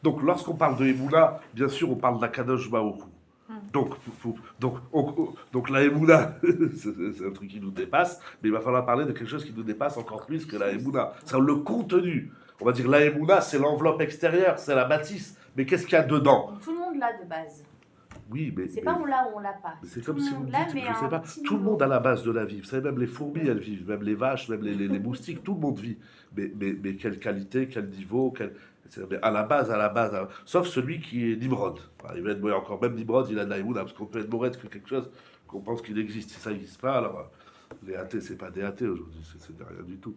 Donc, lorsqu'on parle de Emouna, bien sûr, on parle d'Akadosh Baruch Hu. Donc, donc la Emouna, c'est un truc qui nous dépasse, mais il va falloir parler de quelque chose qui nous dépasse encore plus que la Emouna. C'est le contenu. On va dire la Emouna, c'est l'enveloppe extérieure, c'est la bâtisse. Mais qu'est-ce qu'il y a dedans? Donc, tout le monde l'a de base. Oui, mais. C'est pas on l'a ou on l'a pas. C'est Tout comme le si vous monde me l'a, dites, mais je sais un pas, petit tout le niveau. monde a la base de la vie. Vous savez, même les fourmis, elles vivent, même les vaches, même les moustiques, tout le monde vit. Mais quelle qualité, quel niveau, mais à la base, sauf celui qui est Nimrod. Enfin, il va être encore, même Nimrod, il a de la Emouna, parce qu'on peut être mauvais que quelque chose qu'on pense qu'il existe. Si ça n'existe pas, alors les athées, c'est pas des athées aujourd'hui, c'est rien du tout.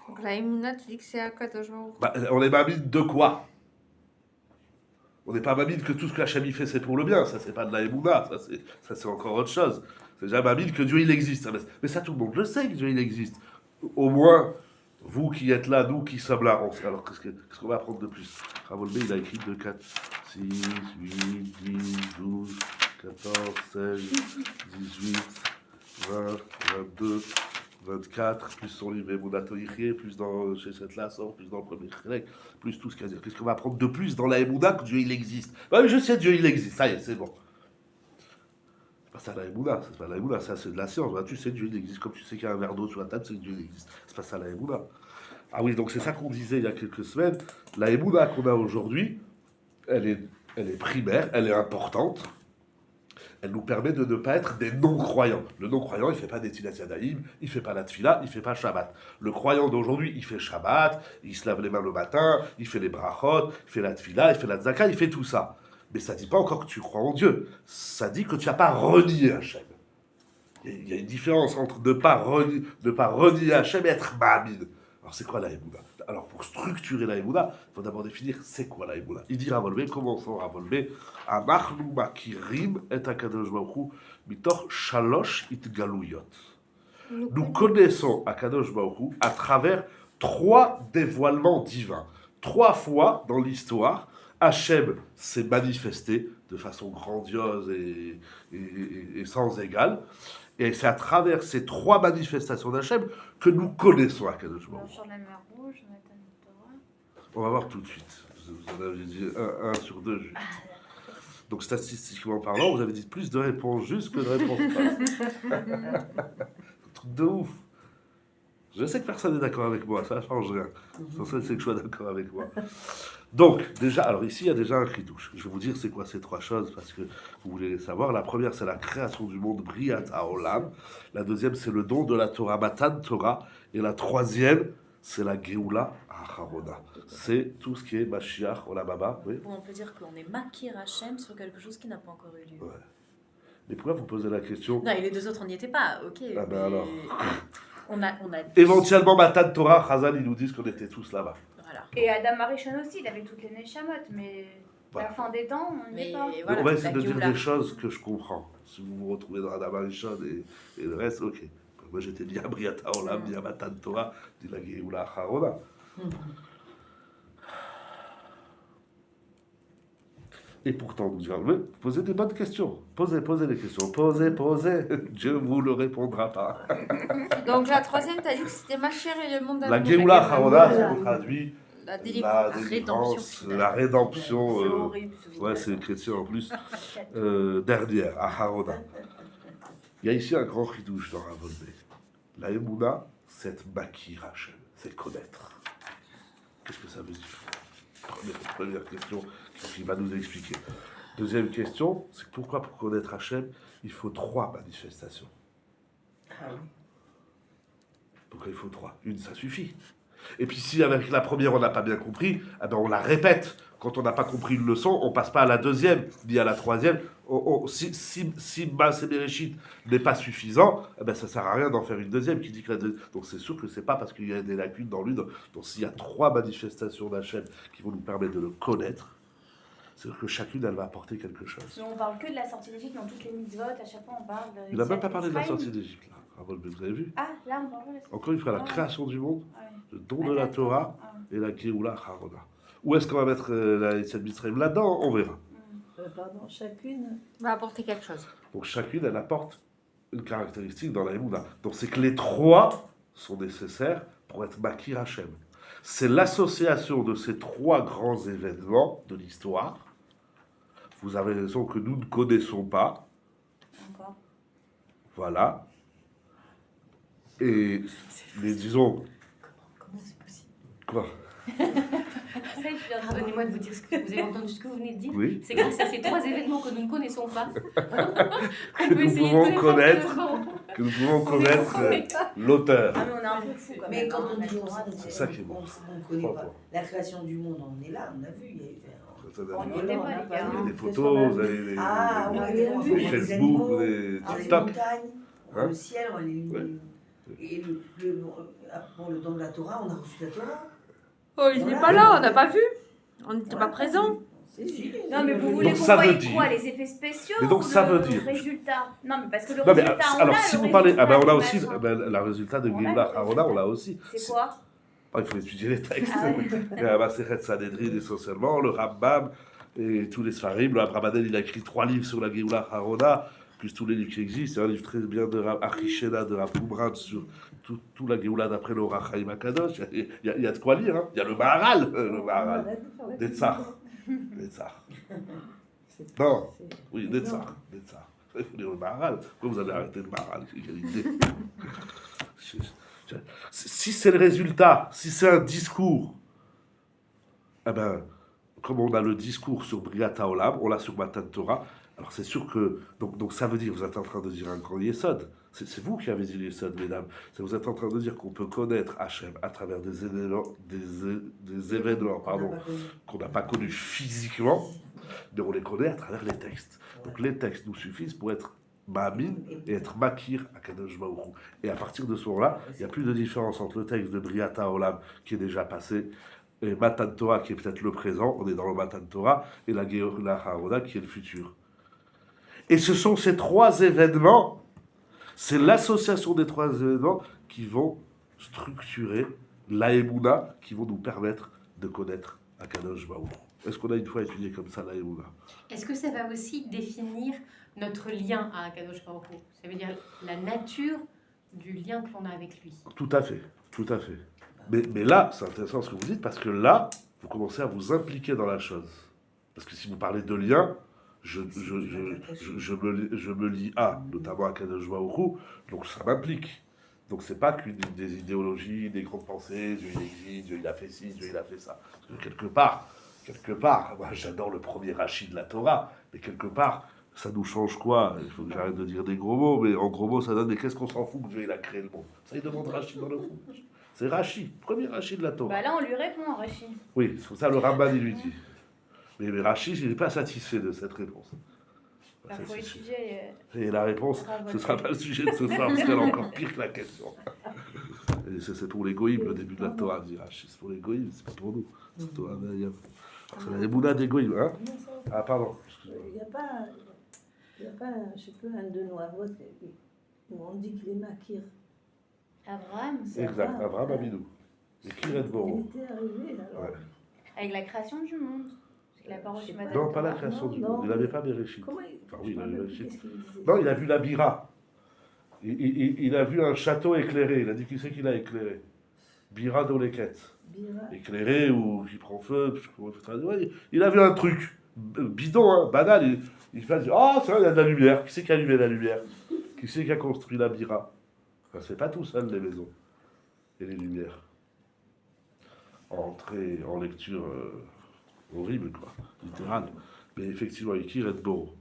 Donc la Emouna, tu dis que c'est Akadosh Baruch Hu. Bah, on est mamine de quoi? On n'est pas mamine que tout ce que Hachem fait, c'est pour le bien. Ça, c'est pas de la Emouna. Ça, c'est encore autre chose. C'est déjà mamine que Dieu, il existe. Mais ça, tout le monde le sait que Dieu, il existe. Au moins, vous qui êtes là, nous qui sommes là. Alors, qu'est-ce qu'on va apprendre de plus? Ravolbé, il a écrit 2, 4, 6, 8, 10, 12, 14, 16, 18, 20, 22, 24, plus son livre Emouna Toïché, plus dans chez cette Lassor, plus dans le premier Chrélec, plus tout ce qu'il y a à dire. Qu'est-ce qu'on va apprendre de plus dans la Emouna que Dieu il existe? Oui, je sais, Dieu il existe, ça y est, c'est bon. C'est pas ça la Emouna, c'est pas la Emouna, ça c'est de la science. Tu sais, Dieu il existe, comme tu sais qu'il y a un verre d'eau sur la table, c'est que Dieu il existe. C'est pas ça la Emouna. Ah oui, donc c'est ça qu'on disait il y a quelques semaines. La Emouna qu'on a aujourd'hui, elle est primaire, elle est importante. Elle nous permet de ne pas être des non-croyants. Le non-croyant, il ne fait pas des Tilat Yadayim, il ne fait pas la Tfila, il ne fait pas Shabbat. Le croyant d'aujourd'hui, il fait Shabbat, il se lave les mains le matin, il fait les brachot, il fait la Tfila, il fait la Tzaka, il fait tout ça. Mais ça ne dit pas encore que tu crois en Dieu. Ça dit que tu n'as pas renié Hachem. Il y a une différence entre ne pas renier Hachem et être Ma'amid. Alors c'est quoi la Emouna? Alors pour structurer la Emouna, il faut d'abord définir c'est quoi la Emouna. Il dit Ravolvé, commençons Ravolvé. Anachnu makirim et Akadosh Baruch Hu mitoch shalosh itgaluyot. Nous connaissons Akadosh Baruch Hu à travers 3 dévoilements divins. 3 fois dans l'histoire, Hachem s'est manifesté de façon grandiose et sans égale. Et c'est à travers ces 3 manifestations d'Hachem que nous connaissons Akadosh Baruch Hu. Sur la mer Rouge, Matan Torah. On va voir tout de suite. Vous en avez dit 1 sur 2 juste. Donc statistiquement parlant, vous avez dit plus de réponses justes que de réponses pas. Truc de ouf. Je sais que personne n'est d'accord avec moi, ça ne change rien. L'essentiel, c'est que je sois d'accord avec moi. Donc, déjà, alors ici, il y a déjà un chidouche. Je vais vous dire c'est quoi ces 3 choses, parce que vous voulez les savoir. La première, c'est la création du monde, Briat Haolam. La deuxième, c'est le don de la Torah, Matan Torah. Et la troisième, c'est la Geoula Acharona. C'est tout ce qui est Mashiach, Olamaba. Oui. On peut dire qu'on est Makir Hachem sur quelque chose qui n'a pas encore eu lieu. Ouais. Mais pourquoi vous posez la question? Non, et les 2 autres, on n'y était pas, ok. Ah ben alors. On a... Éventuellement, Matan Torah, Chazal, ils nous disent qu'on était tous là-bas. Voilà. Et Adam Arishon aussi, il avait toutes les Neshamot, mais Voilà. la fin des temps, on n'y est pas. Voilà, on va essayer de la dire Géoula. des choses que je comprends. Si vous vous retrouvez dans Adam Arishon et le reste, ok. Moi, j'étais ni à Briat Haolam, ni à Matan Torah, ni la Geoula Acharona. Et pourtant, vous direz, posez des bonnes questions. Posez les questions. Posez. Dieu vous le répondra pas. Donc la troisième, tu as dit que c'était Machir et le monde La d'amour. Geoula Acharona, c'est qu'on traduit La la délivrance. délivrance, rédemption la C'est rédemption. horrible ce Ouais, c'est chrétien en plus. Dernière, Acharona. Il y a ici un grand chidouche dans Ravolvé. La Emouna, c'est Makir Hachem, c'est connaître. Qu'est-ce que ça veut dire? Première question qui va nous expliquer. Deuxième question, c'est pourquoi pour connaître Hachem, il faut 3 manifestations. Pourquoi il faut 3? Une, ça suffit. Et puis si avec la première on n'a pas bien compris, eh ben on la répète. Quand on n'a pas compris une leçon, on passe pas à la deuxième, ni à la troisième. Si Maaseh Bereshit n'est pas suffisant, eh ben ça sert à rien d'en faire une deuxième qui dit que la deuxième. Donc c'est sûr que c'est pas parce qu'il y a des lacunes dans l'une. Donc s'il y a 3 manifestations d'Hachem qui vont nous permettre de le connaître, c'est sûr que chacune elle va apporter quelque chose. Mais on parle que de la sortie d'Égypte dans toutes les mitzvot, à chaque fois on parle de. Il n'a même pas parlé de la sortie d'Égypte là. Vous avez vu? Ah, là on parle de la sortie. Encore une fois, la Ah ouais. création du monde, Ah ouais. le don de la Torah Ah et la Geoula Acharona. Où est-ce qu'on va mettre la Yetziat Mitzrayim? Là-dedans, on verra. Pardon, chacune. Va apporter quelque chose. Donc chacune, elle apporte une caractéristique dans la Emouna. Donc c'est que les 3 sont nécessaires pour être Makir Hachem. C'est l'association de ces trois grands événements de l'histoire. Vous avez raison que nous ne connaissons pas. Encore. Voilà. Et, mais disons, Comment c'est possible? quoi? Ça, je viens de- Pardonnez-moi de vous dire ce que vous avez entendu ce que vous venez de dire. Oui. C'est grâce à ces trois événements que nous ne connaissons pas qu'on Que peut nous essayer pouvons de connaître. connaître. Que nous pouvons connaître l'auteur. Ah, mais on est un peu fou quand même. Mais quand hein, on dit la Torah, C'est ça qui est bon. on ne connaît pas. La création du monde, on est là, on a vu. Il y a eu, On Il y était on pas, n'a les pas gars. vu. y a des Qu'est-ce photos, qu'on a vous vu avez les, Ah, on a ouais, bien on vu. voit les les Facebook, animaux, les on voit les TikTok. montagnes, on voit Hein? le ciel, on voit les... Ouais. Et bon, le don de la Torah, on a reçu la Torah. Oh, il n'est pas là, on n'a pas vu. On n'était pas présent. Si, si. Non, mais vous voulez Donc qu'on ça voie veut dire- quoi, les effets spéciaux Mais donc ou ça le veut dire- résultat? Non, mais parce que le Non, mais résultat, on alors a si le vous parlez, ah ben on a résultat aussi du machin. le résultat de On a Géoula le Harona, on l'a aussi. C'est quoi? Ah, il faut étudier les textes. Ah ouais. Il y a Maseret Sanhedrin essentiellement, le Rambam et tous les Sfarim. Le Abramadel, il a écrit 3 livres sur la Géoula Harona, plus tous les livres qui existent. Il y a un livre très bien de Achishena, de Rapoumran sur tout la Géoula d'après le Orach Chaim HaKadosh. Il y a de quoi lire. Hein. Il y a le Maharal. Le Maharal. Arrête de faire la Des pub. tsars. Des tsars. C'est- Non, c'est- oui, des tsars. Des tsars. Il faut dire le Maharal. Pourquoi vous avez arrêté le Maharal? Quelle idée. Si c'est le résultat, si c'est un discours, eh ben, comme on a le discours sur Briat Haolam, on l'a sur Matan Torah, alors c'est sûr que. Donc ça veut dire, vous êtes en train de dire un grand Yesod. C'est vous qui avez dit Yesod, mesdames. Vous êtes en train de dire qu'on peut connaître Hachem à travers des événements, des événements pardon, qu'on n'a pas connus physiquement, mais on les connaît à travers les textes. Donc les textes nous suffisent pour être Ma'amin et être Makir à Kadosh Baruch Hu. Et à partir de ce moment-là, il n'y a plus de différence entre le texte de Briata Olam qui est déjà passé et Matan Torah qui est peut-être le présent, on est dans le Matan Torah, et la Géoula Harona qui est le futur. Et ce sont ces trois événements, c'est l'association des trois événements qui vont structurer l'Aemuna, qui vont nous permettre de connaître Akadosh Baruch Hu. Est-ce qu'on a une fois étudié comme ça l'Aemuna? Est-ce que ça va aussi définir notre lien à Akadosh Baruch Hu? Ça veut dire la nature du lien que l'on a avec lui. Tout à fait, tout à fait. Mais là, c'est intéressant ce que vous dites, parce que là, vous commencez à vous impliquer dans la chose. Parce que si vous parlez de lien, je me lie à, notamment à Kadosh Baruch Hu, donc ça m'implique. Donc c'est pas qu'une des idéologies, des grandes pensées, Dieu il existe, Dieu il a fait ci, Dieu il a fait ça. Parce que quelque part, moi j'adore le premier Rashi de la Torah, mais quelque part, ça nous change quoi? Il faut que j'arrête de dire des gros mots, mais en gros mots ça donne, mais qu'est-ce qu'on s'en fout que Dieu il a créé le monde? Ça il demande Rashi dans le fond. C'est Rashi, premier Rashi de la Torah. Bah là, on lui répond, Rachid. Oui, c'est pour ça le Ramban il lui dit. Mais Rashi, il n'est pas satisfait de cette réponse. Il faut étudier. Et la réponse, ce ne sera pas le sujet de ce soir, parce qu'elle est encore pire que la question. Et c'est pour les goïms, le début de la Torah, dit Rashi. C'est pour les goïms, c'est pas pour nous. C'est pour Torah, c'est la Emouna des goïms, hein? Comment ça? Ah, pardon. Il n'y a pas, je sais pas, un de nos avots où on dit qu'il est Makir. Abraham, C'est Exact, Abraham Abidou. Et qui est Il Boro. était arrivé, alors. Ouais. avec la création du monde. Parce qu'il a pas reçu Matan Non, pas la Torah. création du Non, monde. Il n'avait pas Bereshit. Comment il... Enfin, oui, il a eu Bereshit. Qu'est-ce qu'il disait? Non, il a vu la Bira. Il a vu un château éclairé. Il a dit qui c'est qu'il a éclairé? Bira d'Oleket. Bira. Éclairé ou qui prend feu. Je sais pas comment il faut traduire. Ouais, il a vu un truc bidon, hein, banal. Il fait ah, ça, il y a de la lumière. Qui c'est qui a allumé la lumière? Qui c'est qui a construit la Bira? Enfin, c'est pas tout seul, les maisons et les lumières. Entrée en lecture horrible, quoi, littérale. Mais effectivement, Ikir et Boro.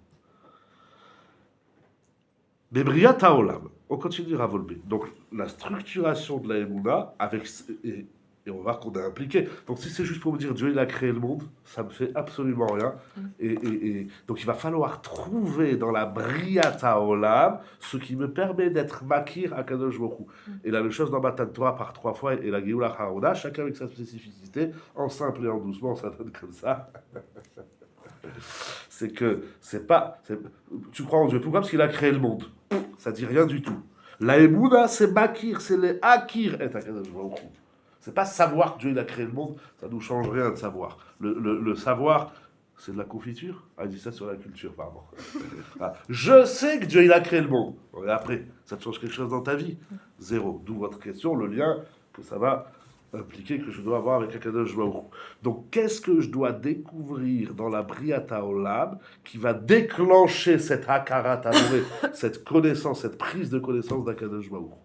Mais Briat Haolam, on continue à Volber. Donc, la structuration de la Emouna, avec, et on va voir qu'on est impliqué. Donc, si c'est juste pour me dire Dieu, il a créé le monde, ça me fait absolument rien. Et donc, il va falloir trouver dans la Briat Haolam ce qui me permet d'être Makir à Kadosh Baruch Hu. Et la même chose dans Matan Torah par 3 fois et la Géoula Harona, chacun avec sa spécificité, en simple et en doucement, ça donne comme ça. C'est que c'est pas. Tu crois en Dieu. Pourquoi? Parce qu'il a créé le monde. Ça dit rien du tout. La Emouna, c'est Makir, c'est les Akir et Akadosh Baruch Hu. C'est pas savoir que Dieu il a créé le monde, ça nous change rien de savoir. Le savoir, c'est de la confiture. Ah, il dit ça sur la culture, pardon. Ah, je sais que Dieu il a créé le monde. Et après, ça te change quelque chose dans ta vie? Zéro. D'où votre question, le lien que ça va impliqué que je dois avoir avec Akadosh Baruch Hu. Donc, qu'est-ce que je dois découvrir dans la Briata Olam qui va déclencher cette Hakarat Amouré, cette connaissance, cette prise de connaissance d'Akadosh Baruch Hu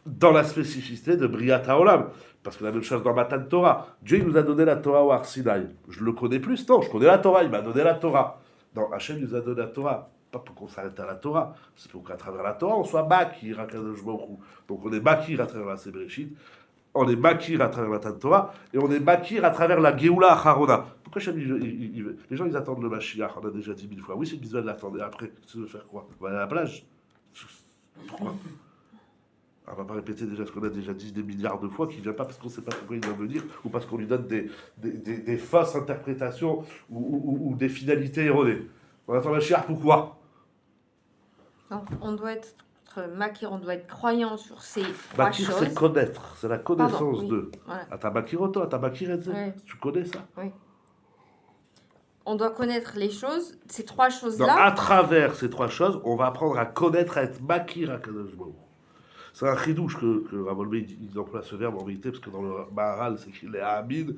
dans la spécificité de Briata Olam. Parce que la même chose dans Matan Torah. Dieu il nous a donné la Torah au Har Sinaï. Je le connais plus? Non, je connais la Torah, il m'a donné la Torah. Non, Hachem nous a donné la Torah. Pas pour qu'on s'arrête à la Torah, c'est pour qu'à travers la Torah, on soit Bakir à Kadosh Baruch Hu. Donc on est Bakir à travers la Sébereshit, on est Bakir à travers Matan Torah, et on est Bakir à travers la Géoula Acharona. Pourquoi Hachem, les gens ils attendent le Mashiach, on a déjà dit 1000 fois. Oui, c'est besoin de l'attendre. Et après, tu veux faire quoi? On va aller à la plage? Pourquoi? On va pas répéter déjà ce qu'on a déjà dit des milliards de fois, qu'il ne vient pas parce qu'on ne sait pas pourquoi il vient venir, ou parce qu'on lui donne des fausses interprétations ou des finalités erronées. On attend Mashiach, pourquoi? Donc, on doit être makir, on doit être croyant sur ces trois Bakir, choses. c'est connaître, c'est la connaissance Pardon, oui. de. Voilà. Ah, t'as Bakiroto, t'as Bakiretze. Oui. Tu connais ça? On doit connaître les choses, ces trois Donc, choses-là. à travers ces trois choses, on va apprendre à connaître, à être Bakir à Kadosh Baruch Hu. C'est un chidouche que Ravolbe il emploie ce verbe en vérité, parce que dans le Maharal, c'est écrit Lehamid,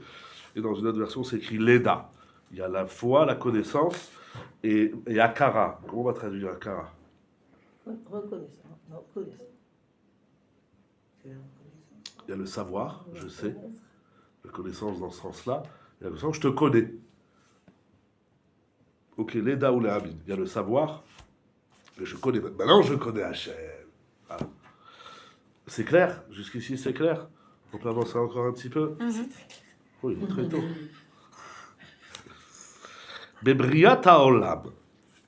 et dans une autre version, c'est écrit Leda. Il y a la foi, la connaissance, et Akara. Comment on va traduire Akara? Reconnaissance. Non, connaissance. C'est la reconnaissance. Il y a le savoir, je sais, la connaissance dans ce sens-là, il y a le sens, je te connais. Ok, Leda ou Lehamid. Il y a le savoir, mais je connais. Maintenant, je connais Hachem. Voilà. C'est clair? Jusqu'ici, c'est clair? On peut avancer encore un petit peu? Oui, il est très tôt. Bebriat haolam,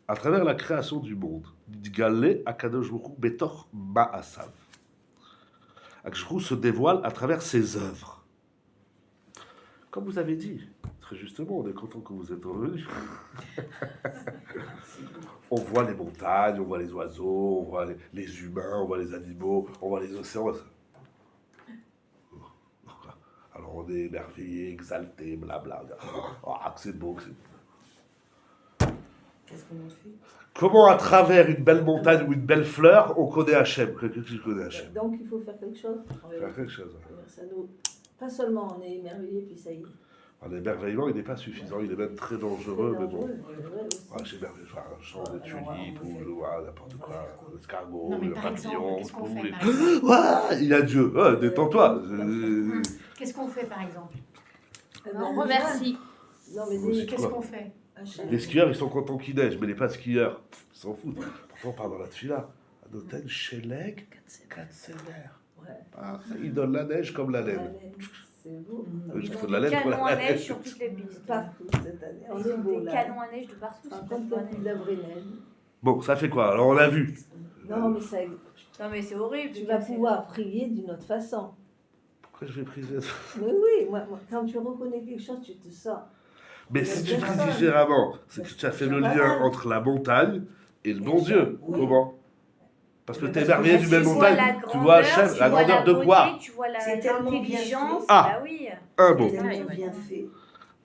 à travers la création du monde, Galé Akadosh Baruch Hu Betor Ma'asav. Akadosh Baruch Hu se dévoile à travers ses œuvres. Comme vous avez dit, très justement, on est content que vous êtes revenus. On voit les montagnes, on voit les oiseaux, on voit les humains, on voit les animaux, on voit les océans. Alors on est émerveillé, exalté, blabla. Oh, que c'est beau, que c'est beau. Qu'est-ce qu'on en fait? Comment à travers une belle montagne ou une belle fleur, on connaît Hachem? Que tu connais Hachem? Donc il faut faire quelque chose. Faire quelque chose. Ça nous... Pas seulement on est émerveillé, puis ça y est. L'émerveillement, il n'est pas suffisant, il est même très dangereux, mais bon. Ouais, J'ai émerveillé, enfin, un champ de tulipes ou n'importe quoi, l'escargot, Non, mais le par exemple, papillon, qu'est-ce qu'on tout, fait, par exemple Ouais, il y a Dieu, ouais, détends-toi. Qu'est-ce qu'on fait, par exemple? On remercie. Non, mais Moi aussi, des... Qu'est-ce Quoi qu'on fait? Hachem. Les skieurs, ils sont contents qu'il neige, mais les pas skieurs, ils s'en foutent. Pourtant, on parle dans la tefila. Un hôtel Sheleg, 4 sévères. Ouais. Ah, il donne la neige comme la laine. C'est beau. Parce qu'il Ils faut ont de la des laine pour canons la à neige neige. sur toutes les pistes. Partout cette année. On Ils est ont beau des là. canons à neige de partout. Par c'est contre, pas il n'y a plus de la vraie neige. Bon, ça fait quoi? Alors, on l'a vu. Non, mais ça, Non mais c'est horrible. tu vas pouvoir prier d'une autre façon. Pourquoi je vais priser? Mais oui, moi, quand tu reconnais quelque chose, tu te sens. Mais si tu pries différemment, c'est que tu as fait le lien entre la montagne et le bon Dieu. Oui. Comment? Parce que Mais tu es parce que émerveillé du belle Tu vois montagne, la tu vois grandeur, Hachem, tu la vois grandeur de beauté, quoi? Tu vois C'est tellement bien l'intelligence. fait. Ah. Bah oui. Un mot. Tellement oui, oui. bien fait.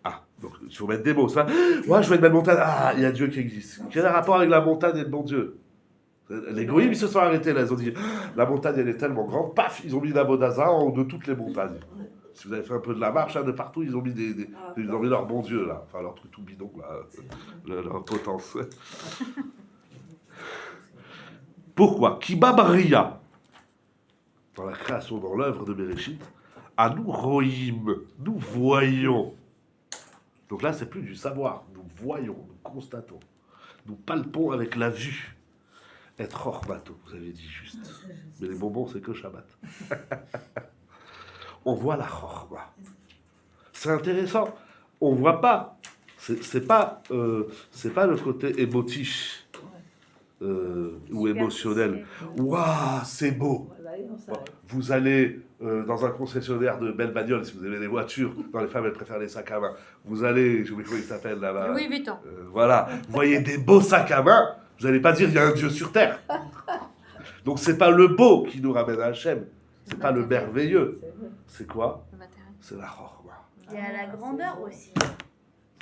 Ah, donc il faut mettre des mots. Ça. Moi, je vois une belle montagne. Ah, il y a Dieu qui existe. Quel est le rapport avec la montagne et le bon Dieu? Les goïms, ils se sont arrêtés là. Ils ont dit la montagne, elle est tellement grande. Paf, ils ont mis Navodaza en haut de toutes les montagnes. Si vous avez fait un peu de la marche, hein, de partout, ils ont mis ils ont mis leur bon Dieu là. Enfin, leur truc tout bidon là. Leur potence. Pourquoi? Kibabria, dans la création, dans l'œuvre de Bereshit, à nous roïm, nous voyons. Donc là, c'est plus du savoir, nous voyons, nous constatons, nous palpons avec la vue. Être chormato, vous avez dit juste. Mais les bonbons, c'est que Shabbat. On voit la chorma. C'est intéressant. On voit pas. C'est pas le côté émotif ou émotionnel. Waouh, c'est beau. Voilà, et on s'arrête. Vous allez dans un concessionnaire de belles bagnoles, si vous aimez les voitures, dans les femmes, elles préfèrent les sacs à main. Vous allez, je sais pas comment il s'appelle là-bas. Louis Vuitton. Voilà, vous voyez des beaux sacs à main, vous n'allez pas dire il y a un Dieu sur terre. Donc c'est pas le beau qui nous ramène à Hachem, c'est pas le merveilleux. C'est vrai. C'est quoi? Le matériel. C'est la chorma. Il y a la grandeur aussi.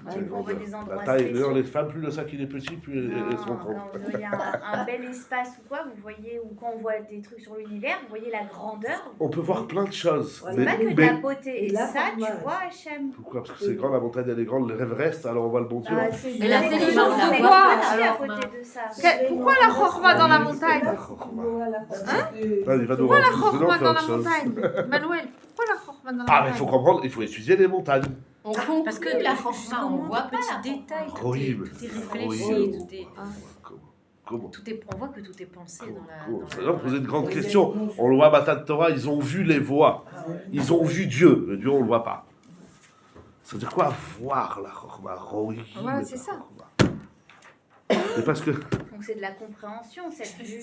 Ah, C'est il grandeur. voit des endroits La taille, spéciaux. d'ailleurs, les femmes, plus le sac il est petit, plus elles sont Non, grandes. quand il y a un bel espace ou quoi, vous voyez, ou quand on voit des trucs sur l'univers, vous voyez la grandeur. On peut voir plein de choses. Voilà. C'est Mais, pas que de mais- la beauté. Et Et la ça, tu forme, vois, Hachem. pourquoi? Parce que c'est grand, la montagne elle est grande, l'Everest, alors on voit le bon Dieu. Ah, c'est Mais la bien. télévision, on c'est est quoi, petit à alors côté de ça. Pourquoi la chorma dans la montagne? La chorma. Hein Ah, il va nous Pourquoi la rendre fous, chorma sinon, dans on la fait autre chose. montagne? Manuel, pourquoi la chorma dans la Ah, mais il montagne? faut comprendre, il faut étudier les montagnes. On comprend Parce que la la chorma, on voit pas la petits détails, chorma. tout est, Horrible. tout est Horrible. réfléchi, tout est, Comment? on voit que tout est pensé dans la. Comment dans C'est la- là, poser une grande question. On le voit à Matan Torah, ils ont vu les voies. Ils ont vu Dieu. Le Dieu, on le voit pas. Ça veut dire quoi, voir la chorma? Horrible, Voilà, c'est la ça. chorma. Mais parce que, Donc c'est de la compréhension, cette vue.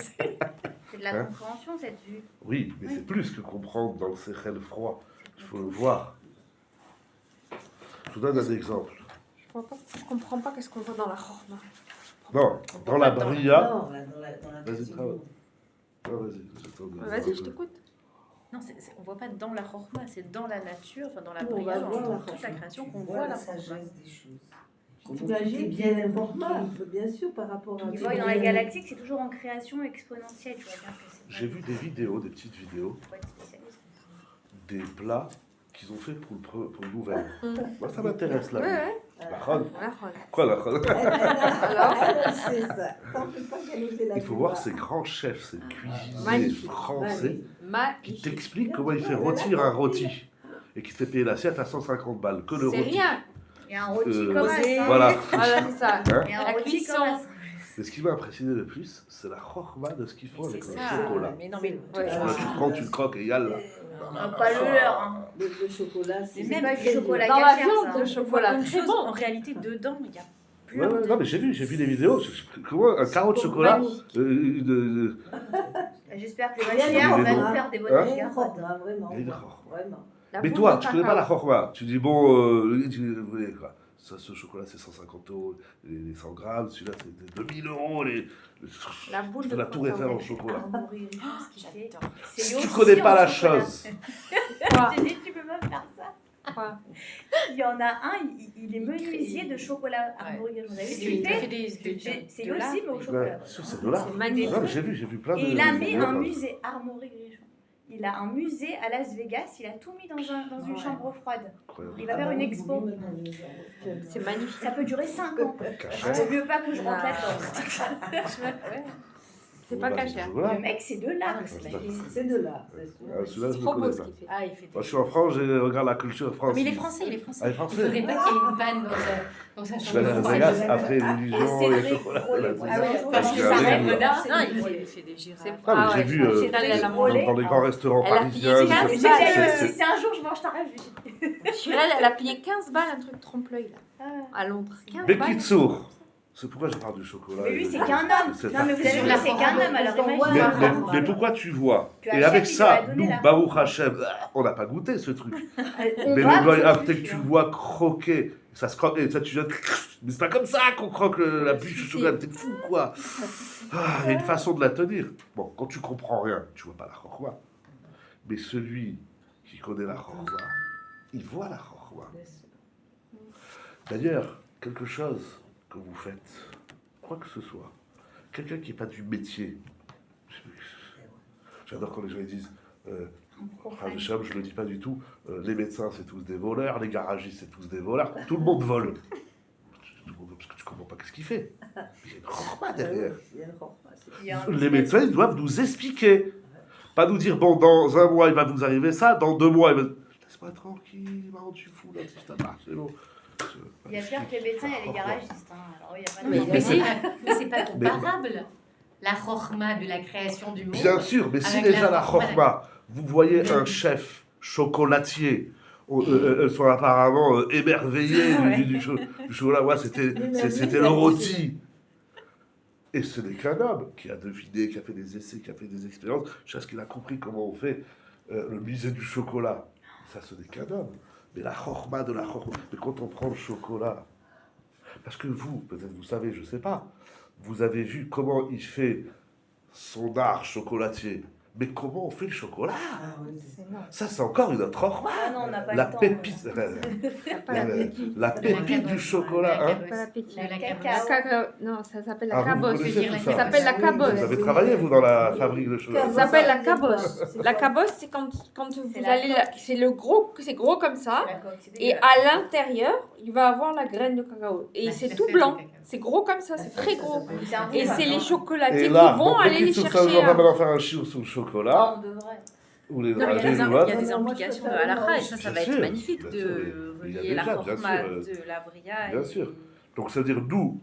C'est de la Hein compréhension, cette vue. oui, mais c'est plus que comprendre dans le séchel froid. Il faut le voir. Je vous donne un exemple. Je comprends pas qu'est-ce qu'on voit dans la chorma. Non, On dans voit la pas dans- bria. Non, dans la Vas-y, création travaille. du monde. Ah, vas-y, j'attends de- Vas-y, je t'écoute. Non, on voit pas dans la chorma, c'est dans la nature, enfin dans la On bria, va dans voir la toute la chorma. création qu'on On voit voit la la chorma. sagesse des choses. Quand on T'imagines est bien informé. Bien sûr, par rapport à... Tu vois, dans la galaxie, c'est toujours en création exponentielle. Tu vois bien que c'est J'ai vu des vidéos, des petites vidéos, faut être spécialiste. des plats qu'ils ont fait pour le nouvel. Mm. Moi, ça m'intéresse là. Ouais, ouais. La chonne. La chorma. Quoi la chonne? Alors, c'est ça. T'en fais pas qu'elle osait la Il faut voir plupart. ces grands chefs, ces cuisiniers Magnifique. français qui Magnifique. t'expliquent comment il fait rôtir un rôti et qui te fait payer l'assiette à 150 balles. Que le C'est rôti. rien. Il y a un rôti Euh, comme ça. Voilà. Voilà, c'est ça. Hein Il y a un La rôti cuisson. comme ça. Mais ce qui m'a impressionné le plus, c'est la chorma de ce qu'ils font Mais avec c'est le ça. chocolat. Mais non, mais Ouais. Là, tu prends, tu le croques et yalla. Pas le leur. Hein. Le chocolat, c'est... C'est pas du chocolat Dans la cachère, viande, ça. le chocolat, Une très chose, bon. en réalité, dedans, il y a Ouais, plein ouais, de... non, mais j'ai vu des vidéos. Comment un carreau de chocolat J'espère que les Rien machinières à vont voir. nous faire des Hein bonnes Rien chiens. chorma, vraiment. Il y a une chorma. Vraiment. La Mais boule toi, de tu connais pas la cacao. chorma. Tu dis, bon, oui, quoi. Ça, ce chocolat, c'est 150 €, les 100 grammes. Celui-là, c'est 2000 €. La boule Tu fais de la tour Eiffel en cacao. chocolat. Arboretum, ce qu'il fait. J'adore. C'est Si lui tu aussi connais pas en la chocolat. chose, Quoi J'ai dit, tu peux pas faire ça. Quoi Il y en a un, il est menuisier de chocolat arboretum. Vous avez vu ce qu'il Il fait fait des... C'est de lui l'art, aussi, mais au mais- chocolat. ouais, sûr, c'est de là. C'est magnifique. Non, mais j'ai vu plein de. Et il a mis vidéos, un enfin, musée, Armory Grichon. Il a un musée à Las Vegas, il a tout mis dans une Ouais. chambre froide. incroyable. Il va faire une expo. C'est magnifique. Ça peut durer 5 ans. Cachet. Vaut mieux pas que je rentre Ah. là-dedans. C'est pas Bah, caché. voilà. Le mec, c'est de l'art. c'est c'est- magnifique. C'est de là. c'est sûr. Ah, celui-là, je C'est ne trop beau connais ce pas. qu'il fait. Ah, il fait des... Moi, je suis en France, je regarde la culture française. Mais il est français, il est français. Ah, il est Il français. faudrait pas qu'il y ait une panne dans sa Je vais chambre à Las froide. Vegas après l'illusion et le Cédric chocolat. Rollet, Las ouais. Vegas. Ah ouais, Parce parce que que avec- ça rêve là. Non, il fait des girafes. Ah, mais j'ai ouais, vu, c'est d'aller à la montagne. dans les grands restaurants Elle a parisiens. payé des 15 trucs- balles. c'est- Si un jour je mange ta rêve, Chirel, elle a payé 15 balles un truc trompe-l'œil là, Ah. à Londres. 15 Mais balles. Kitsour, c'est pourquoi je parle du chocolat. Mais lui, et c'est de- qu'un homme. cette Non, mais vous avez artisanat. vu, c'est qu'un homme, alors Parce qu'on voit Mais, imagine. la- mais pourquoi tu vois Que Et Hachem, avec il ça, lui a donné nous, la- Baruch Hashem, on n'a pas goûté ce truc. On Mais va, le c'est après sûr. que tu vois croquer, ça se croque, et ça tu jettes. Mais c'est pas comme ça qu'on croque la bûche au chocolat, t'es fou quoi. Ah, il y a une façon de la tenir. Bon, quand tu comprends rien, tu vois pas la chorma. Mais celui qui connaît la chorma, il voit la chorma. D'ailleurs, quelque chose que vous faites, quoi que ce soit, quelqu'un qui n'est pas du métier, j'adore quand les gens ils disent. Hacham, je le dis pas du tout. Les médecins, c'est tous des voleurs. Les garagistes, c'est tous des voleurs. Tout le monde vole. Parce que tu comprends pas ce qu'il fait. Il y a une chorma derrière. Il y a une chorma, c'est- Il y a un Les business. médecins, ils doivent nous expliquer. Pas nous dire, bon, dans un mois, il va vous arriver ça. Dans 2 mois, il va... Laisse-moi tranquille. Maman, tu fous là, tout ça marche, c'est bon. Il y a pire que les médecins, il y a les garagistes. Hein. Alors, il y a pas de Mais- problème. Mais c'est pas comparable. La chorma de la création du monde. Bien sûr, mais si Avec déjà la chorma, chorma, vous voyez un chef chocolatier, elles sont apparemment émerveillées du chocolat. Ouais, c'était le rôti. Et ce n'est qu'un homme qui a deviné, qui a fait des essais, qui a fait des expériences, jusqu'à ce qu'il a compris comment on fait le musée du chocolat. Ça, ce n'est qu'un homme. Mais la chorma de la chorma, mais quand on prend le chocolat, parce que vous, peut-être vous savez, je ne sais pas, vous avez vu comment il fait son art chocolatier. Mais comment on fait le chocolat? Ah oui, c'est C'est non. Ça, c'est encore une autre horma. Ah non, on n'a pas La le temps. pépite, T'as pas la- l'appétit. la pépite du chocolat, hein. Pas l'appétit. La La cabosse. La cacao. cacao. Non, ça s'appelle Ah, la vous cabosse. connaissez tout Ça ça. s'appelle la Ah oui, cabosse. Vous avez travaillé, vous, dans la fabrique de chocolat? Ça s'appelle la cabosse. La cabosse, c'est quand vous C'est la allez, c'est le gros, c'est gros comme ça. La coque, c'est Et dégueulasse. à l'intérieur, il va avoir la graine de cacao. Et Ah, c'est c'est tout fait, blanc. le cacao. C'est gros comme ça, c'est très gros. C'est un Et goût, c'est hein. les chocolatiers Et qui là, vont bon, aller les ça, on chercher. va hein. maintenant faire un chiot sous le chocolat, Ah, on devrait. ou les Non, mais il y a dragées, des, ou il y a autre. des Non, moi, je implications de préfère halakha et Bien ça va sûr, être magnifique bien de sûr, il y a relier la déjà, bien forma sûr, de la bria. bien et- sûr. Donc ça veut dire, nous,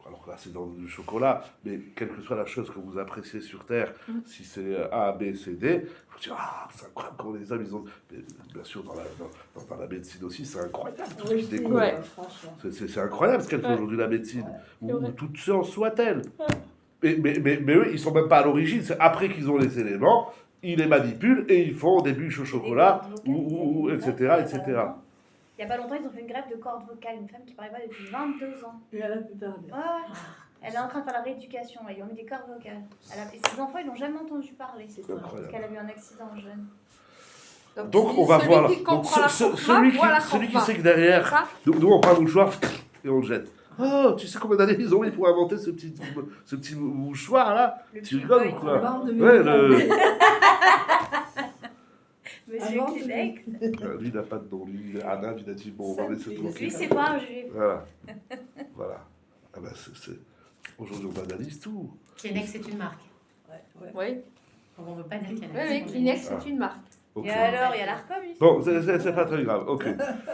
alors là c'est dans du chocolat, mais quelle que soit la chose que vous appréciez sur Terre, si c'est A, B, C, D, vous dites, ah, c'est incroyable comment les hommes, ils ont... Mais, bien sûr, dans la médecine aussi, c'est incroyable tout ce Oui, qu'ils si, découvrent. Ouais. franchement. C'est incroyable ce qu'elle fait Ouais. aujourd'hui, la médecine, C'est ou vrai. toute science soit-elle. Mais eux, ils sont même pas à l'origine, c'est après qu'ils ont les éléments, ils les manipulent et ils font des bûches au chocolat, ou etc., etc. Il n'y a pas longtemps, ils ont fait une grève de cordes vocales. Une femme qui parlait pas depuis 22 ans. Et elle a pu parler. Ouais, ouais. Elle est en train de faire la rééducation. Là. Ils ont mis des cordes vocales. Et ses enfants, ils n'ont jamais entendu parler. C'est Parce incroyable. qu'elle a eu un accident jeune. Donc on va celui voir là. qui Donc, comprend la celui forma, qui, voit la celui qui forma. sait que derrière, Ça, nous on prend un mouchoir et on le jette. Oh, tu sais combien d'années ils ont mis pour inventer ce petit mouchoir là? Le Tu petit rigoles boy. ou quoi? Avant de Ouais, Monsieur Avant, Kleenex. lui il n'a pas de nom, lui Anna il a dit bon on va laisser Lui, tranquille. c'est pas un juif. Voilà. Voilà. Ah bah, aujourd'hui on analyse tout. Kleenex, c'est une marque. oui. Donc, on ne veut pas dire Kleenex. Oui, Kleenex, c'est une marque. Ok. Et alors, il y a l'ARCOM ici. Bon, c'est pas très grave, ok.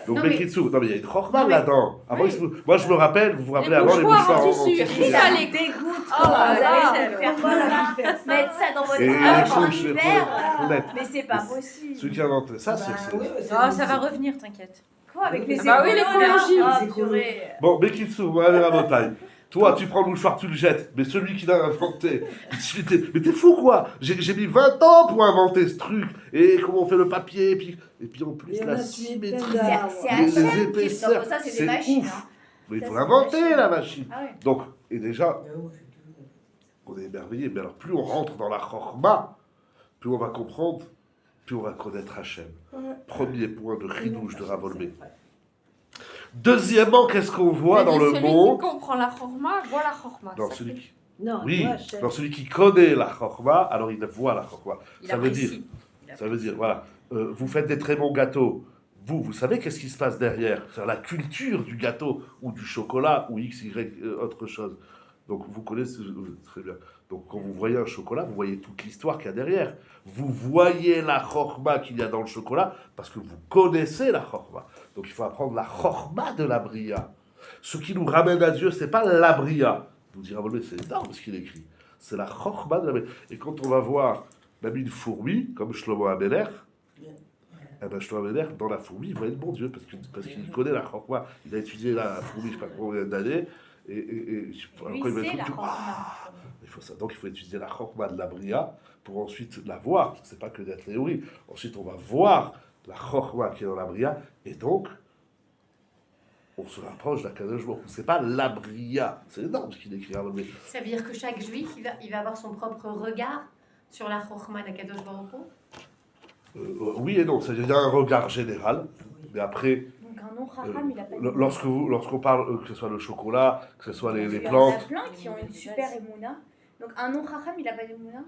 Donc, Non, mais- Bekitsu, non mais il y a une Rochman Non, mais- là-dedans. Avant, Oui. moi je me rappelle, vous vous rappelez Les avant les mouchoirs mouchoirs en en tissu. tissu. Ça les dégoûte. Oh là vous là. allez faire Comment la ça, faire ça mettre ça dans votre Et âge en les hiver. honnête. Mais c'est pas possible. Ceux qui inventent ça, Bah, c'est. oui, mais c'est- Ah, ça va revenir, t'inquiète. Quoi, avec les Ah bah oui, écolos, l'écologie. là. Ah, Les écolos. purée. Bon, Bekitsu, vous avez la montagne. Toi, tu prends le mouchoir, tu le jettes. Mais celui qui l'a inventé, mais t'es fou quoi? J'ai mis 20 ans pour inventer ce truc. Et comment on fait le papier, et puis en plus Il y en la a tué symétrie, plein C'est d'arbres. c'est les H&M qui épaisseurs. ça, c'est des C'est machines. ouf. hein. Mais il Ça, faut c'est l'inventer machine. la machine. Ah ouais. Donc, et déjà, Ah, moi, je suis tout- on est émerveillé. Mais alors, plus on rentre dans la Chorma, plus on va comprendre, plus on va connaître Hachem. Premier point de Ridouche de Ravolmé. Deuxièmement, qu'est-ce qu'on voit dans le Celui monde qui comprend la chorma, voit la chorma. dans Ça celui fait- qui, Non, oui, moi, je- dans celui qui connaît la Chorma, alors il voit la Chorma. Il Ça veut apprécie. Ça veut dire, voilà, vous faites des très bons gâteaux. Vous savez qu'est-ce qui se passe derrière? C'est la culture du gâteau ou du chocolat ou X, Y, autre chose. Donc vous connaissez très bien. Donc quand vous voyez un chocolat, vous voyez toute l'histoire qu'il y a derrière. Vous voyez la chorma qu'il y a dans le chocolat parce que vous connaissez la chorma. Donc il faut apprendre la chorma de la bria. Ce qui nous ramène à Dieu, c'est pas la bria. Vous direz, mais c'est énorme ce qu'il écrit. C'est la chorma de la bria. Et quand on va voir même une fourmi, comme Shlomo Ameler, eh ben, Shlomo Ameler, dans la fourmi, il voit le bon Dieu parce qu'il connaît la chorma. Il a étudié la fourmi, je ne sais pas combien d'années. Et alors, Lui, quand il va c'est être la tout- chorma. il faut ça. Donc il faut étudier la chorma de la bria pour ensuite la voir, parce que c'est pas que d'être théorie. Ensuite on va voir la chorma qui est dans la bria, et donc on se rapproche d'un Kadosh Baruch Hu. C'est pas la bria, c'est énorme ce qu'il écrit. Mais Ça veut dire que chaque juif, il va avoir son propre regard sur la Chokhmah d'Akadosh Baruch Hu. oui et non, c'est-à-dire il y a un regard général, mais après, Donc un nom Raham, il a pas de nom. lorsqu'on parle, que ce soit le chocolat, que ce soit les Il y en a plantes, plein qui ont une super émouna. Donc un nom Raham, il a pas d'émouna.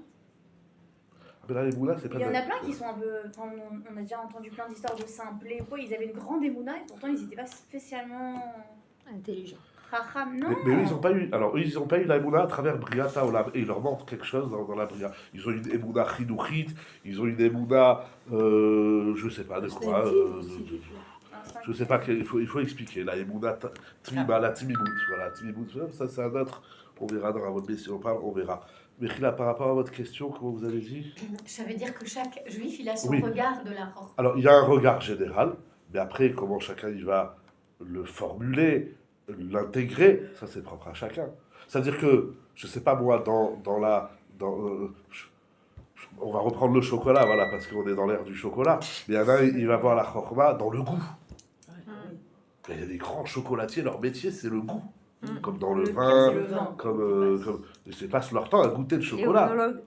mais là les moulas, c'est pas Il y en de- a plein qui sont un peu. Enfin, on a déjà entendu plein d'histoires de saints Plépo. Ils avaient une grande émouna et pourtant ils n'étaient pas spécialement Intelligent. Raham. Non. Mais eux, ils n'ont pas eu. Alors, eux, ils n'ont pas eu la Emouna à travers Briata Olam. Et il leur manque quelque chose dans la Bria. Ils ont une Emouna Chidouchit, ils ont une Emouna. Je sais pas de quoi. Je sais pas, il faut expliquer. La Emouna Tmiba, la Tmimout. Voilà, Tmimout, ça c'est un autre. On verra dans la votre si on parle, on verra. Mais là, par rapport à votre question, comment vous avez dit? Ça veut dire que chaque juif, il a son Oui. regard de la Chokhmah. Alors, il y a un regard général, mais après, comment chacun il va le formuler, l'intégrer, ça c'est propre à chacun. C'est-à-dire que, je sais pas moi, on va reprendre le chocolat, voilà, parce qu'on est dans l'ère du chocolat, mais il y en a un, il va voir la chorma dans le goût. Il y a des grands chocolatiers, leur métier c'est le goût. Comme dans le vin, c'est le vin. comme ils se passent leur temps à goûter le chocolat. Ébénologue.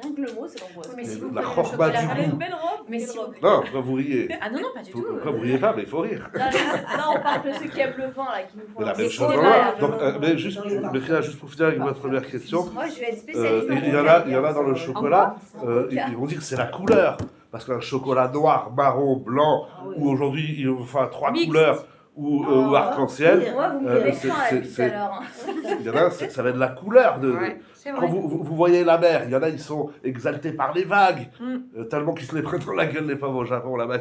rien que le mot, c'est l'angoisse. Oui, mais Mais si vous la prenez le chorba chocolat du Elle a une goût. belle robe. Mais quelle si robe. Non, pourquoi vous riez? Ah non, non, pas du tout. Pourquoi vous riez pas? Mais il faut rire. Non, on parle de ceux qui aiment le vin, là, qui nous font C'est la un même petit chose. peu Voilà. mal. Donc, mais juste, juste pour finir avec votre première question, Moi, je vais être spécialiste en il coca. y en a dans le chocolat, ils vont dire que c'est la couleur. Parce qu'un chocolat noir, marron, blanc, ou aujourd'hui, il enfin 3 Mixte. couleurs, ou arc-en-ciel, Moi, vous me Euh, donnez c'est- faim, là, c'est- depuis tout c'est- à l'heure. il y en a, ça va être la couleur de. Ouais, c'est Quand vrai. vous voyez la mer, il y en a, ils sont exaltés par les vagues, Mm. tellement qu'ils se les prennent dans la gueule, les pauvres au Japon, là-bas.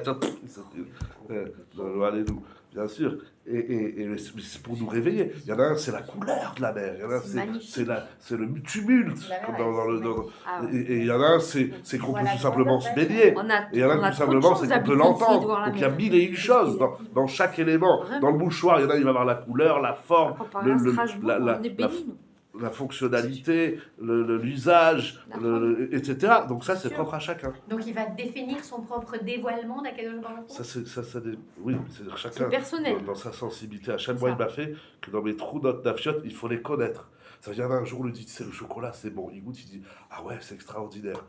Allez-nous, bien sûr. Et c'est pour nous réveiller. Il y en a un, c'est la couleur de la mer. Il y en a un, C'est magnifique. c'est le tumulte. La mer, comme dans le- dans- Ah ouais. et il y en a un, c'est qu'on peut Voilà, tout simplement grandeur se de la baigner. On a, Et il y en a on a tout trop de simplement, chance c'est qu'on peut d'habiter ici, de l'entendre. voir la Donc il y a mer. mille et une choses dans chaque élément. Vraiment. Dans le mouchoir, il y en a, il va avoir la couleur, la forme, Comparé à Strasbourg, la- on est bénis, nous. la fonctionnalité, l'usage, La forme. etc. Donc ça, c'est Sûr. propre à chacun. Donc il va définir son propre dévoilement d'Akadosh Baruch Hu. Oui, c'est chacun C'est personnel. dans sa sensibilité. À chaque C'est mois, ça. il m'a fait que dans mes trous notes d'afiote, il faut les connaître. Ça vient un jour, on lui dit, c'est le chocolat, c'est bon. Il goûte, il dit, ah ouais, c'est extraordinaire.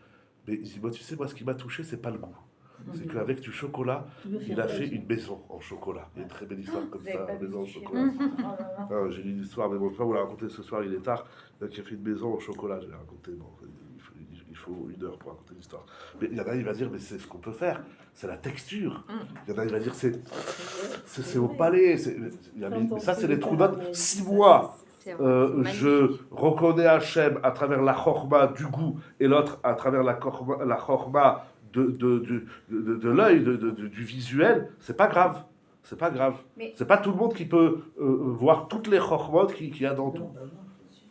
Mais il dit, moi, tu sais, moi, ce qui m'a touché, c'est pas le goût. C'est qu'avec du chocolat, il a fait une maison en chocolat. Il y a une très belle histoire comme Vous avez ça, pas une vu maison en ce film. chocolat. Oh là là. Ah, j'ai lu une histoire, mais bon, je ne vais pas vous la raconter ce soir, il est tard. Donc, il a fait une maison au chocolat, je vais la raconter. Bon, il faut 1 heure pour raconter l'histoire. Mais il y en a, il va dire, mais c'est ce qu'on peut faire, c'est la texture. Il y en a, il va dire, c'est au palais. Mais ça, c'est les trous notes. 6 mois, C'est vrai, c'est je magnifique. reconnais Hachem à travers la chorma du goût et l'autre à travers la chorma de l'œil, du visuel, c'est pas grave. C'est pas grave. Mais- C'est pas tout le monde qui peut voir toutes les chormot qu'il y a dans tout.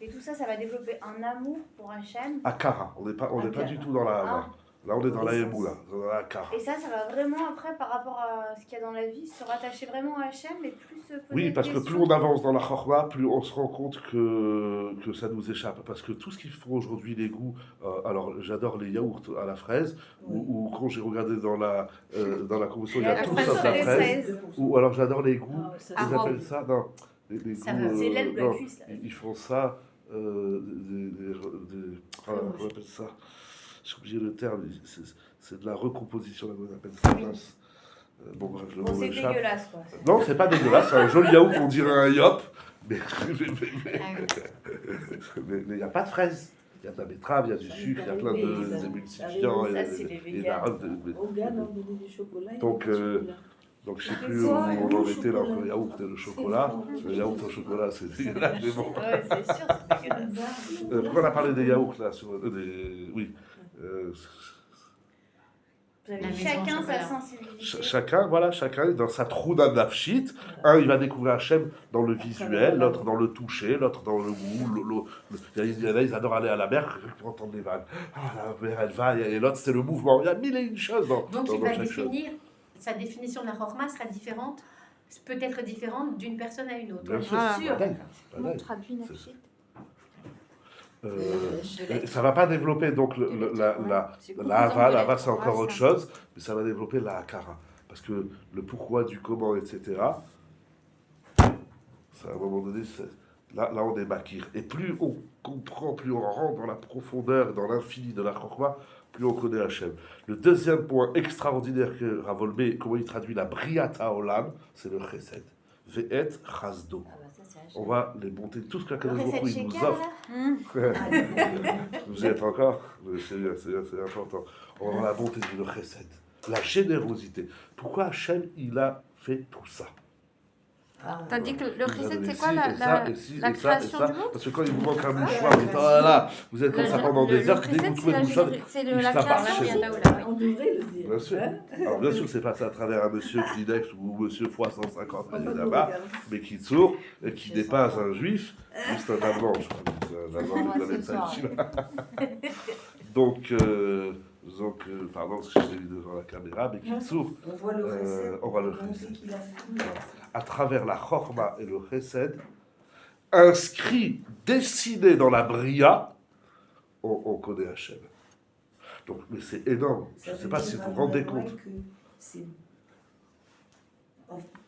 Et tout ça, ça va développer un amour pour Hachem. Akara, on n'est pas Akara. du tout dans la Hava. Là, on est dans la Emoula, dans la Akara. Et ça va vraiment, après, par rapport à ce qu'il y a dans la vie, se rattacher vraiment à Hachem et plus se poser Oui, de parce que plus questions. on avance dans la chorma, plus on se rend compte que ça nous échappe. Parce que tout ce qu'ils font aujourd'hui, les goûts, alors j'adore les yaourts à la fraise, ou quand j'ai regardé dans la convention, il y a La tout fraise sauf sur la les fraise. fraises. Ou alors j'adore les goûts, Ah, ça, ils c'est- appellent ça, non, les Ça goûts, va, c'est l'aile de la non, cuisse, là. ils font ça, comment on appelle ça? J'ai oublié le terme, c'est de la recomposition, là, on appelle ça, mince. Bon, bref, le Bon, mot c'est m'échappe. dégueulasse, quoi. Non, c'est pas dégueulasse, c'est un joli yaourt, on dirait un yop, mais il n'y a pas de fraises. Il y a de la betterave, il y a du sucre, il y a plein d'émulsifiants, Ça, c'est les et végans. Au gars, on donnait du chocolat. il y Donc, avait du chocolat. donc je sais plus où on en était là entre le yaourt et le chocolat. Le yaourt au chocolat, c'est dégueulasse, mais bon. Ouais, c'est sûr, c'est dégueulasse. Pourquoi on a parlé des yaourts là oui. Vous avez La maison chacun chocolat. sa sensibilité. Chacun est dans sa trouda nafshit. Un, il va découvrir Hachem dans le visuel, l'autre dans le toucher, l'autre dans le goût. Il y en a, ils adorent aller à la mer pour entendre les vagues. Ah, la mer, elle va, et l'autre, c'est le mouvement. Il y a mille et une choses dans Donc il va chaque chose. définir, sa définition de la chorma sera différente, peut-être différente d'une personne à une autre. Bien sûr, Voilà. sûr. Pareil, Comment pareil. on traduit Nafshit? Ça va pas développer donc la hava, c'est encore autre chose, mais ça va développer la hakara. Parce que le pourquoi, du comment, etc., ça, à un moment donné, là on est makir. Et plus on comprend, plus on rentre dans la profondeur, dans l'infini de la chorma, plus on connaît Hachem. Le deuxième point extraordinaire que Ravolbe, comment il traduit la briata olam, c'est le chesed. Ve'et chasdo. Ah bah ça, c'est On va les monter, tout ce Le qu'Akadosh Baruch Hu, recette il nous shaker, offre. là. Vous y êtes encore? C'est important. On va la bonté du chesed, la générosité. Pourquoi Hachem, il a fait tout ça? T'as dit que le Il nous a recette, donné c'est quoi ci, la et ça, et ci, la et ça, et création ça. du monde? Parce que quand il vous manque un mouchoir, vous dites, oh là là, vous êtes comme ça pendant des heures, dès que vous trouvez le mouchoir, c'est il la s'appartient. création. On devrait le dire. bien sûr. Hein? Alors bien sûr, c'est passé à travers un monsieur Kleenex ou monsieur fois 150 On années va là-bas, regarder. mais qui sourd, et qui dépasse un juif, juste un allemand, je crois. C'est un allemand, On va vous avez ce ça soir. ici, là. Donc, pardon, parce que je l'ai vu devant la caméra, mais qui s'ouvre On voit le recette. on voit le On chesed. sait qu'il a fait. À travers la chorma et le chesed, inscrit, dessiné dans la bria, on connaît Hachem. Donc, mais c'est énorme. Je ne sais pas si vous vous rendez compte.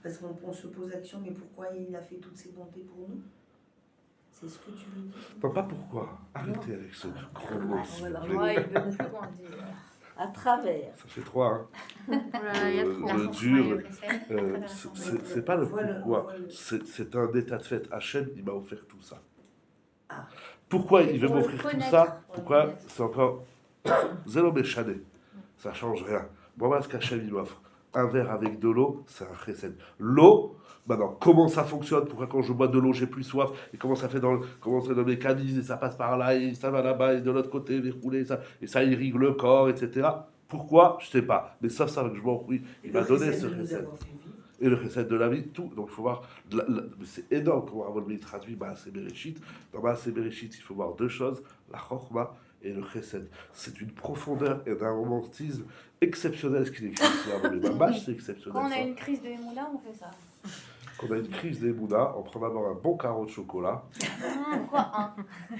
Parce qu'on se pose la question, mais pourquoi il a fait toutes ces bontés pour nous? C'est ce que tu veux dire. Non, pas pourquoi. Arrêtez avec ce gros mot, s'il vous plaît. Ouais, il veut plus qu'on le dise. À travers. Ça fait 3, hein. Voilà, il y a trop. La Le force dur, et le précède. c'est pas le Voilà, pourquoi. voilà. C'est un état de fait. Hachem, il m'a offert tout ça. Ah. Pourquoi Et il veut pour le m'offrir tout connaître, ça? pour le Pourquoi? connaître. C'est encore zéro méchané. Ça change rien. Moi, ce qu'Hachem il m'offre, un verre avec de l'eau, c'est un chesed. L'eau, maintenant, comment ça fonctionne? Pourquoi quand je bois de l'eau, j'ai plus soif? Et comment ça fait comment c'est dans le mécanisme? Et ça passe par là, et ça va là-bas, et de l'autre côté, déroulé, et ça irrigue le corps, etc. Pourquoi? Je sais pas. Mais ça que je m'en prie. Il m'a donné ce chesed. Et le recette de la vie, tout. Donc il faut voir, c'est énorme comment Avolmi traduit Maaseh Bereshit. Dans Maaseh Bereshit, il faut voir deux choses, la chorma et le chesed. C'est une profondeur et d'un romantisme exceptionnel ce qu'il écrit sur Avolmi. C'est exceptionnel. Quand on a Ça. une crise de Emouna, on fait ça. Quand on a une crise d'Emouna, on prend d'abord un bon carreau de chocolat. Pourquoi un?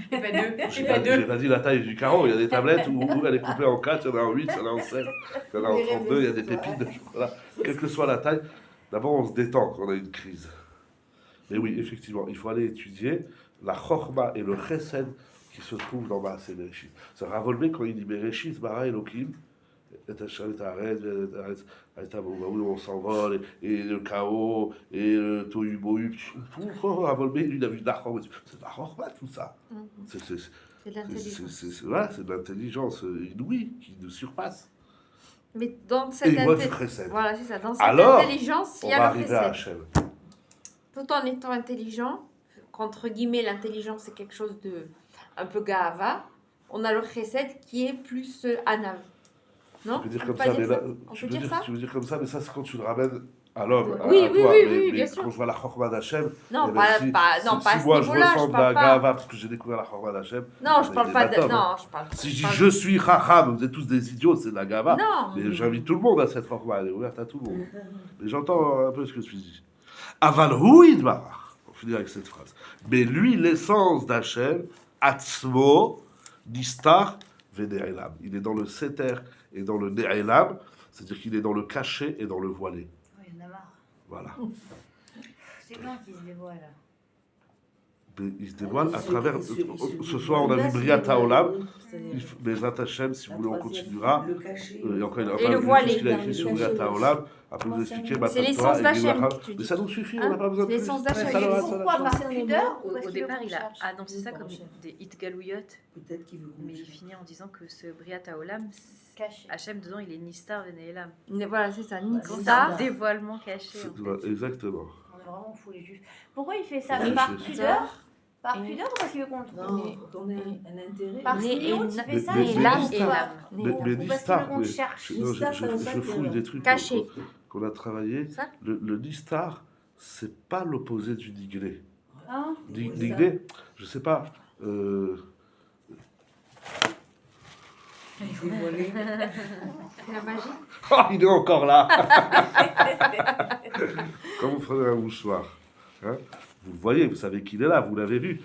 Et pas deux. J'ai Et pas deux. pas dit la taille du carreau, il y a des tablettes où elle est coupée en 4, il y en a en 8, il y en a en 7, il y en a en 32, il y a des pépites de chocolat. Quelle que soit la taille, d'abord on se détend quand on a une crise. Mais oui, effectivement, il faut aller étudier la chorma et le chesed qui se trouvent dans Maaseh Bereshit. C'est Ravolmé quand il dit Bereshit, Bara Elohim, et Hashem et Haaretz, où on s'envole, et le chaos, et le tohu bohu, tout. Ravolmé, lui, il a vu de la chorma. C'est de la chorma, tout ça. C'est C'est de l'intelligence. voilà, c'est de l'intelligence inouïe qui nous surpasse. Mais dans Et cette il voit du chesed. voilà, c'est ça. Dans cette Alors, intelligence, il On y a va le arriver à chesed. Hachem. Tout en étant intelligent, qu'entre guillemets, l'intelligence c'est quelque chose de un peu gahava, on a le chesed qui est plus anav. Non? Tu peux dire On comme peut ça, pas mais dire là, On peut dire ça? tu veux dire comme ça, mais ça c'est quand tu le ramènes à l'homme, Oui, à oui, toi. oui, mais, oui, mais bien sûr. quand je vois la chorma d'Hachem, Non, eh ben, pas, si, pas, non, si, pas à si ce moi je niveau-là, ressens je de la parle pas. gava parce que j'ai découvert la chorma d'Hachem, Non, je c'est parle des pas de. bâtons, hein. Non, je parle. Si je je dis parle- je suis chacham, vous êtes tous des idiots, c'est de la gava. Non. Mais j'invite tout le monde à cette chorma, elle est ouverte à tout le monde. Mais j'entends un peu ce que tu dis. Aval hu idbarach. On finit avec cette phrase. Mais lui, l'essence d'Hachem, atzmo, nistar, vene'elam. Il est dans le seter et dans le ne'elam, c'est-à-dire qu'il est dans le caché et dans le voilé. Oh, il y en a marre. Voilà. C'est quand qu'il se dévoile là. Mais il se dévoile à travers. Ce soir, on a vu Briat Haolam. Mais Hachem, si vous voulez, on continuera. Le cacher. Et encore, il a Et pas le vu voilé. tout ce qu'il a écrit sur Briat Haolam. Après, vous expliquer C'est l'essence d'Hachem, tu dis. Mais ça nous suffit, on Hein, n'a pas besoin de c'est plus. l'essence Ça d'Hachem. leur a- ça leur Pourquoi a- par pudeur ou Au, parce au qu'il veut départ, qu'on il a cherche annoncé ça Oui, comme bon, chef. des Hitgalouyot, Peut-être qu'il veut. mais il finit en disant que ce Briat Haolam, Caché. Hachem dedans, il est Nistar Veneelam. Mais voilà, c'est ça. Ni C'est C'est ça. un dévoilement caché. C'est- En fait. voilà, exactement. On est vraiment fous les juifs. Pourquoi il fait ça? Ouais, Par je suis- pudeur? Par Et- pudeur ou parce qu'il veut qu'on le trouve? Non, qu'on ait un intérêt. Par Mais- sniot, et- il fait mais- ça mais- et mais l'âme Nistar- et l'âme. Mais Ou parce qu'il Nistar, veut qu'on mais- cherche. non, Nistar, ça veut pas je fouille dire- des trucs Caché. qu'on a travaillé. Ça Le Nistar, c'est pas l'opposé du Nigré. Hein? Nigré, je sais pas. Dévoilé. C'est la magie. Oh, il est encore là. Quand vous prenez un mouchoir, hein, vous le voyez, vous savez qu'il est là, vous l'avez vu.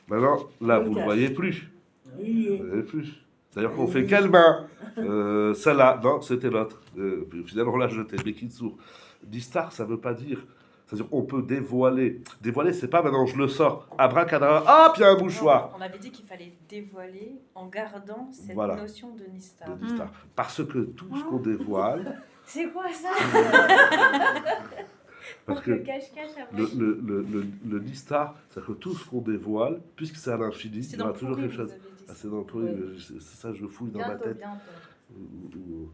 Maintenant, là, vous ne le voyez plus. Oui. Vous ne le voyez plus. D'ailleurs, qu'on fait quelle main Celle-là, non, c'était l'autre. Puis finalement, on l'a jeté. Mais Kitsour. Distar, ça ne veut pas dire. C'est-à-dire, on peut dévoiler. Dévoiler, c'est pas maintenant je le sors. Abracadabra, hop, il y a un mouchoir. On avait dit qu'il fallait dévoiler en gardant cette Voilà. notion de Nistar. De Distar. Parce que tout ce qu'on dévoile, C'est quoi ça? parce Pour le que cache-cache après. le Distar, c'est-à-dire que tout ce qu'on dévoile, puisque c'est à l'infini, il C'est y dans aura le toujours pourri, quelque vous chose. avez dit. Ah, c'est dans le pourri, c'est ça, je fouille dans ma Bientôt, tête. bientôt.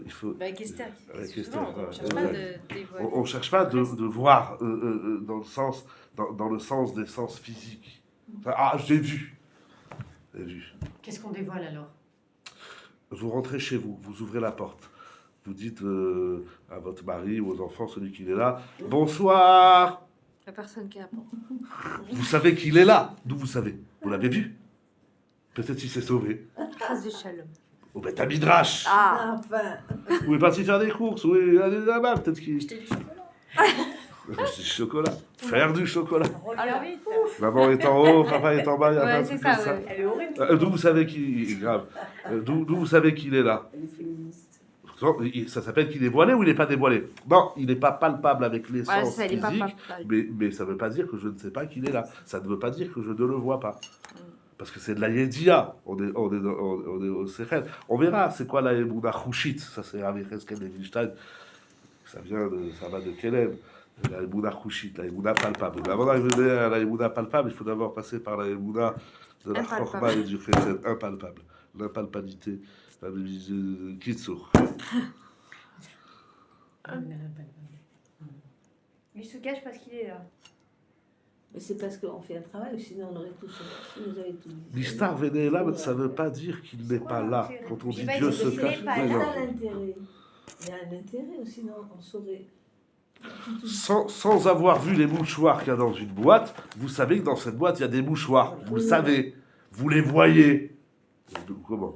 Il faut, Bah, avec Esther, Avec souvent, Esther, on ouais, ne cherche pas exact. de dévoiler. on ne cherche pas de voir dans le sens des sens physiques. Ah, j'ai vu. J'ai vu. Qu'est-ce qu'on dévoile alors? Vous rentrez chez vous, vous ouvrez la porte. Vous dites à votre mari ou aux enfants, celui qui est là, bonsoir. La personne qui apporte. Vous savez qu'il est là. D'où vous savez? Vous l'avez vu? Peut-être qu'il s'est sauvé. Trace de shalom. Oh ben t'as midrash. Ah. Enfin, Vous est parti faire des courses. Oui, allez là-bas. Peut-être qu'il. Jeter du chocolat. C'est du chocolat. Faire du chocolat. Alors vite. Maman est en haut, papa est en bas. Il y a Ouais, plein de c'est trucs ça, comme ouais. Elle est horrible. D'où vous savez qu'il est grave. D'où vous savez qu'il est là? Elle est féministe. Ça s'appelle qu'il est voilé ou il n'est pas dévoilé? Non, il n'est pas palpable avec les Voilà, sens ça, il est pas physiques, palpable. mais ça ne veut pas dire que je ne sais pas qu'il est là. Ça ne veut pas dire que je ne le vois pas. Parce que c'est de la Yedia, on est au Sechel. On verra, c'est quoi la Emouna Chouchit, ça c'est avec Esken Levinstein, ça va de Kelem, la Emouna Chouchit, la Emouna palpable. Mais avant d'arriver à la Emouna palpable, il faut d'abord passer par la Emouna de la Impalpable. Chorma et du Chesed, impalpable, l'impalpabilité, la Kitsour. Il se cache parce qu'il est là. Mais c'est parce qu'on fait un travail, ou sinon on aurait tous, si nous avait tout dit. L'Istar Vénéla, ça ne veut pas dire qu'il n'est pas là. Quand on dit J'ai pas Dieu dit se qu'il cache, n'est pas Il y non. a l'intérêt. Il y a un intérêt, ou sinon on saurait. Sans avoir vu les mouchoirs qu'il y a dans une boîte, vous savez que dans cette boîte, il y a des mouchoirs. Vous le savez. Vous les voyez. Comment?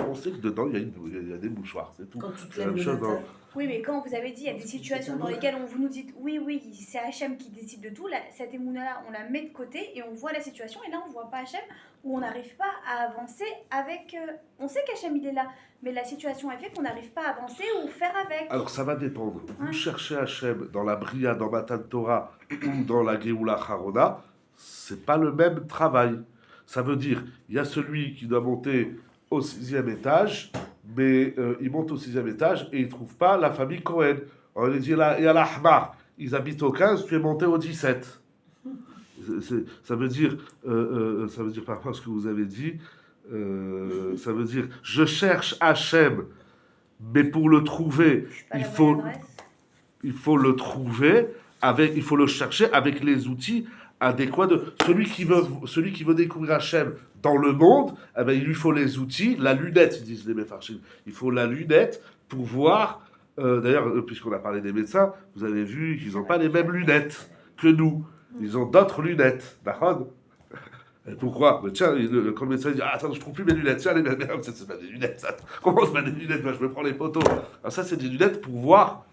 On sait que dedans, il y a des mouchoirs. C'est tout. Quand tu te C'est la lèves même le chose dans... matin, Oui, mais quand vous avez dit, il y a des situations dans lesquelles vous nous dites, oui, c'est Hachem qui décide de tout, cette émouna-là, on la met de côté et on voit la situation, et là, on voit pas Hachem, où on n'arrive pas à avancer avec... on sait qu'Hachem, il est là, mais la situation est faite qu'on n'arrive pas à avancer ou faire avec. Alors, ça va dépendre. Vous Ouais. cherchez Hachem dans la Bria, dans Matan Torah ou dans la Geoula Harona, c'est pas le même travail. Ça veut dire, il y a celui qui doit monter au 6e étage, mais il monte au 6e étage et il ne trouve pas la famille Cohen. On lui dit, il y a la Ahmar, ils habitent au 15, tu es monté au 17. Ça veut dire par rapport à ce que vous avez dit, ça veut dire, je cherche Hachem, mais pour le trouver, Je suis pas il la faut, bonne adresse. il faut le trouver, il faut le chercher avec les outils adéquats. Celui qui veut découvrir Hachem dans le monde, eh ben, il lui faut les outils, la lunette, ils disent les Mefarchim. Il faut la lunette pour voir. D'ailleurs, puisqu'on a parlé des médecins, vous avez vu qu'ils n'ont pas les mêmes lunettes que nous. Ils ont d'autres lunettes. D'accord? Et pourquoi? Mais tiens, quand le médecin dit, ah, attends, je trouve plus mes lunettes. Tiens, les mêmes, c'est pas des lunettes. Ça. Comment c'est pas des lunettes? Moi, je me prends les poteaux. Alors ça, c'est des lunettes pour voir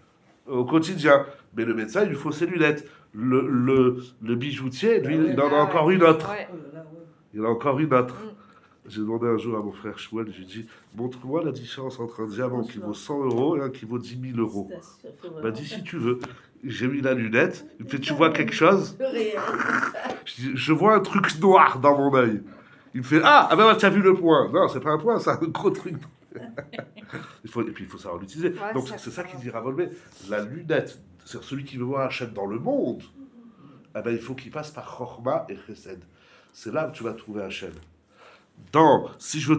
au quotidien. Mais le médecin, il lui faut ses lunettes. Le bijoutier, lui, il en a encore une autre. Ouais. oh là là, ouais. Il en a encore une autre. J'ai demandé un jour à mon frère Shmuel, je lui ai dit, montre-moi la différence entre un diamant qui vaut 100 € et un qui vaut 10 000 €. Il m'a dit, si tu veux. J'ai mis la lunette. Il me fait, tu vois quelque chose? Je dis, je vois un truc noir dans mon œil. Il me fait, ah ben tu as vu le point. Non, c'est pas un point, c'est un gros truc. Et puis il faut savoir l'utiliser. Ouais, Donc ça, c'est ça c'est qui dit Ravolvé. La lunette, c'est celui qui veut voir Hachem dans le monde. Eh ben, il faut qu'il passe par Chorma et Chesed. C'est là où tu vas trouver Hachem. Si je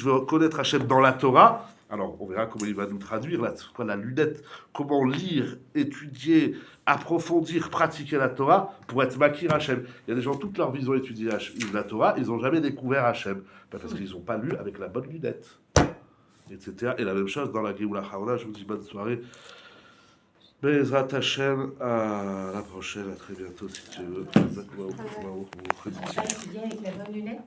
veux connaître Hachem dans la Torah, alors on verra comment il va nous traduire là, quoi, la lunette, comment lire, étudier, approfondir, pratiquer la Torah pour être Makir Hachem. Il y a des gens, toute leur vie, ils ont étudié la Torah, ils n'ont jamais découvert Hachem. Parce qu'ils n'ont pas lu avec la bonne lunette, etc. Et la même chose dans la Geoula Haona. Je vous dis bonne soirée. Bezrat Hachem, à la prochaine, à très bientôt si tu veux. On va étudier avec la bonne lunette.